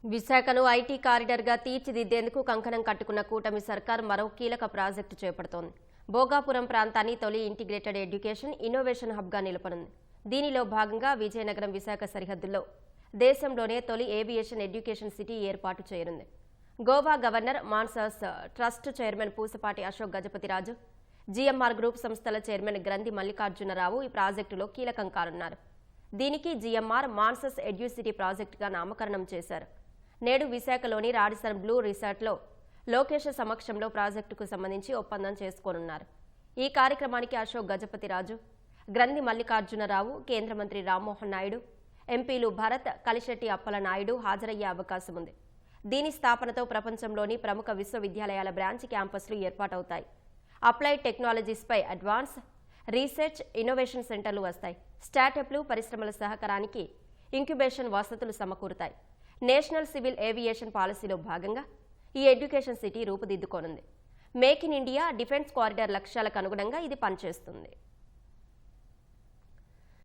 విశాఖను ఐటీ కారిడార్గా తీర్చిదిద్దేందుకు కంకణం కట్టుకున్న కూటమి సర్కార్ మరో కీలక ప్రాజెక్టు చేపడుతోంది. భోగాపురం ప్రాంతాన్ని తొలి ఇంటిగ్రేటెడ్ ఎడ్యుకేషన్ ఇన్నోవేషన్ హబ్గా నిలపనుంది. దీనిలో భాగంగా విజయనగరం విశాఖ సరిహద్దుల్లో దేశంలోనే తొలి ఏవియేషన్ ఎడ్యుకేషన్ సిటీ ఏర్పాటు చేయనుంది. Goa governor Mansas trust chairman Pusapati Ashok Gajapathiraju, GMR group సంస్థల చైర్మన్ గ్రంథి మల్లికార్జునరావు ఈ ప్రాజెక్టులో కీలకం కానున్నారు. దీనికి జీఎంఆర్ మాన్సస్ ఎడ్యుసిటీ ప్రాజెక్టుగా నామకరణం చేశారు. నేడు విశాఖలోని రాడిసన్ బ్లూ రిసార్ట్లో లోకేష్ సమక్షంలో ప్రాజెక్టుకు సంబంధించి ఒప్పందం చేసుకోనున్నారు. ఈ కార్యక్రమానికి అశోక్ గజపతిరాజు, గ్రంథి మల్లికార్జునరావు, కేంద్ర మంత్రి రామ్మోహన్ నాయుడు, ఎంపీలు భరత్, కలిశెట్టి అప్పలనాయుడు హాజరయ్యే అవకాశం ఉంది. దీని స్థాపనతో ప్రపంచంలోని ప్రముఖ విశ్వవిద్యాలయాల బ్రాంచ్ క్యాంపస్లు ఏర్పాటవుతాయి. అప్లైడ్ టెక్నాలజీస్పై అడ్వాన్స్ రీసెర్చ్ ఇన్నోవేషన్ సెంటర్లు వస్తాయి. స్టార్టప్లు, పరిశ్రమల సహకారానికి ఇంక్యుబేషన్ వసతులు సమకూరుతాయి. నేషనల్ సివిల్ ఏవియేషన్ పాలసీలో భాగంగా ఈ ఎడ్యుకేషన్ సిటీ రూపుదిద్దుకోనుంది. Make in India, defence corridor లక్ష్యాలకు అనుగుణంగా ఇది పనిచేస్తుంది.